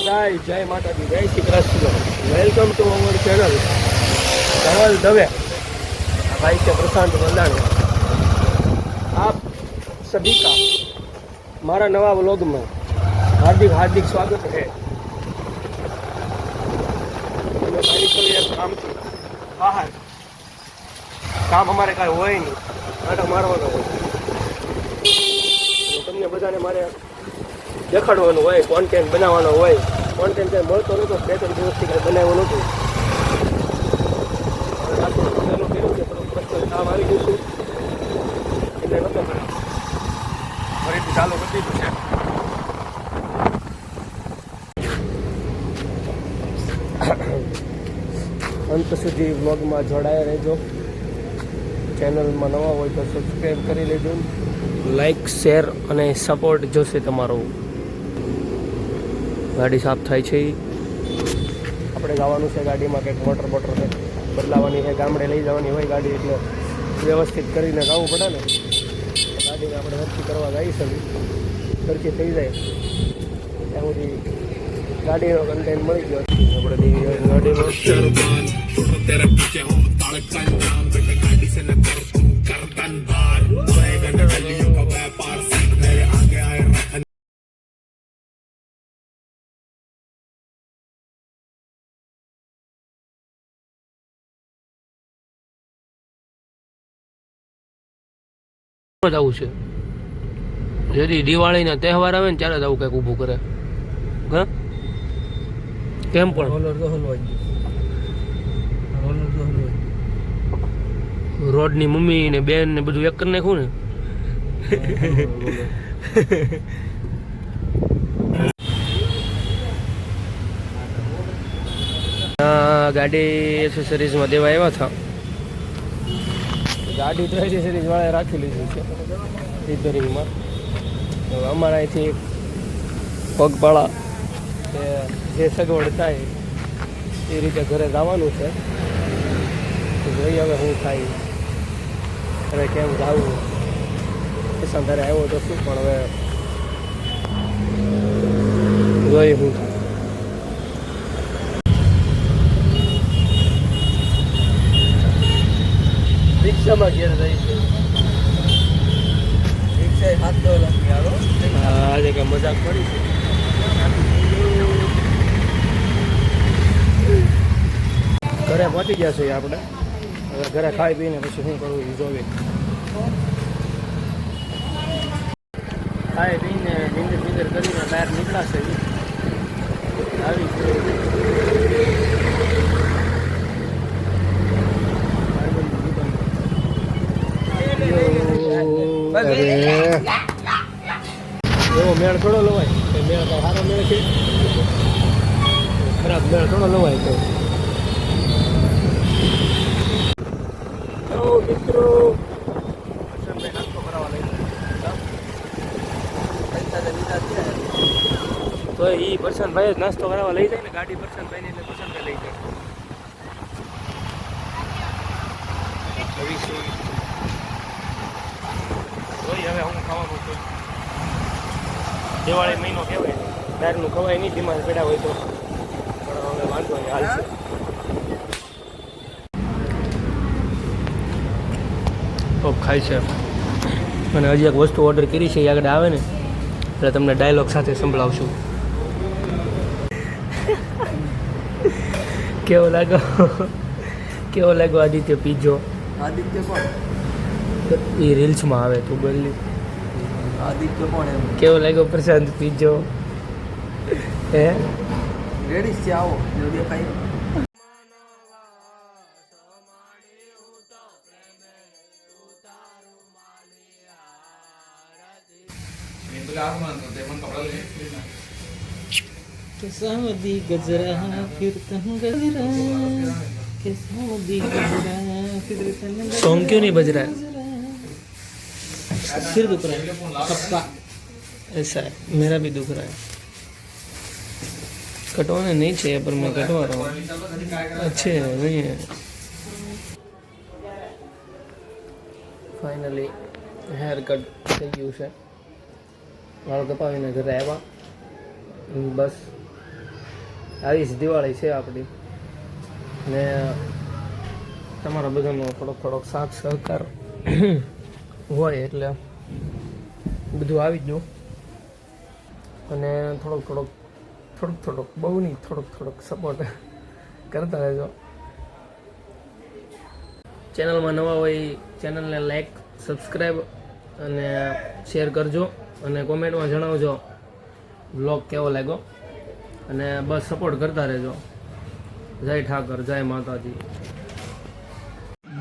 ગાય જય માતાજી, જય Shri Krishna. Welcome to our channel Dhaval Dave. भाई से प्रशांत वल्लाणी, आप सभी का हमारा नवा व्लॉग में हार्दिक हार्दिक स्वागत है. काम बाहर काम અમારે કાંઈ હોય નહીં, નાટક મારવાનો હોય. તમને બધાને મારે દેખાડવાનું હોય, કોન્ટેન્ટ બનાવવાનો હોય. કોન્ટેન્ટ કંઈ મળતો નહોતો, 2-3 દિવસથી કંઈ બનાવ્યું નહોતું. કામ આવી ગયું છું એટલે નહોતો કર્યો, ફરીથી ચાલુ કરી દીધું છે. અંત સુધી વ્લોગમાં જોડાયા રહેજો. ચેનલમાં નવા હોય તો સબસ્ક્રાઈબ કરી લેજો. લાઈક, શેર અને સપોર્ટ જોશે તમારો. ગાડી સાફ થાય છે. આપણે જવાનું છે ગાડીમાં, કંઈક મોટર બદલાવાની છે, ગામડે લઈ જવાની હોય ગાડી, એટલે વ્યવસ્થિત કરીને જવું પડે ને. ગાડીને આપણે સરખી કરવા જઈ શકીએ, સરખી થઈ જાય ત્યાં સુધી ગાડીનો કન્ટેન્ટ મળી ગયો. આપણે ગાડીમાં જવું છે. যদি દિવાળીના તહેવાર આવે ને ત્યારે જ આવું કંઈક ઊભું કરે. હા, કેમ પણ રોડની મમ્મી ને બેન ને બધું એક કરી નાખ્યું ને. ગાડી એસેસરીઝમાં દેવા આવ્યા હતા. ગાડી તો એસેસરીઝ વાળાએ રાખી લીધી છે રિપેરિંગમાં. અમારા અહીંથી પગપાળા જે સગવડ થાય એ રીતે ઘરે જવાનું છે. જોઈએ હવે શું થાય, હવે કેમ જવું. કિસાન ઘરે આવ્યો તો શું, પણ હવે જોઈએ શું થાય. રિક્ષામાં ઘેર જાય છે. રિક્ષા હાથ આજે કે મજાક પડી છે. ઘરે પહોંચી ગયા છે આપણે. હવે ઘરે ખાઈ પીને પછી શું કરવું એ જોવે. ખાઈ પીને નીંદર કરીને બહાર નીકળાશે. આવી એવો મેળ થોડો લવાય. મેળ તો સારો મેળ છે, ખરાબ મેળ થોડો લવાય. તો મિત્રો નાસ્તો કરાવવા લઈ તો એ પ્રશાંતભાઈ જ નાસ્તો કરાવવા લઈ જાય ને. ગાડી પ્રશાંતભાઈ ને એટલે પ્રશાંતભાઈ લઈ જાય. હવે હું ખાવાનું છું. દિવાળી મહિનો કહેવાય, બહારનું ખવાય નહીં, બીમાર પડ્યા હોય તો. પણ હવે વાંધો નહીં, હાલ છે. ખાય છે. અને હજી એક વસ્તુ ઓર્ડર કરી છે, એ આગળ આવે ને એટલે તમને ડાયલોગ સાથે સંભળાવશું. કેવો લાગ્યો આદિત્ય પીજો? આદિત્ય કોણ? એ રીલ્સમાં આવે, તું બોલી. આદિત્ય કોણ? એમ કેવો લાગ્યો પ્રશાંત પીજો? હે રેડી છે, આવો દેખાય. किसामदी गजरा फिरता गजरा, किसामदी गजरा फिरता. सॉन्ग क्यों नहीं बज रहा है? सिर दुख रहा है सबका. ऐसा है, मेरा भी दुख रहा है. कटवाने नहीं चाहिए पर मैं कटवा रहा हूँ. अच्छे नहीं है. फाइनली हेयर कट થઈ ગયું છે. વાળ કપાવીને ઘરે આવ્યા. બસ આવી જ દિવાળી છે આપણી. ને તમારા બધાનો થોડોક સાથ સહકાર હોય એટલે બધું આવી જ ગયું. અને થોડોક બહુ નહીં, થોડોક સપોર્ટ કરતા રહેજો. ચેનલમાં નવા હોય ચેનલને લાઈક, સબસ્ક્રાઈબ અને શેર કરજો. અને કોમેન્ટમાં જણાવજો બ્લોગ કેવો લાગ્યો. અને બસ સપોર્ટ કરતા રહેજો. જય ઠાકર, જય માતાજી.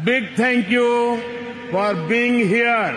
Big thank you for being here.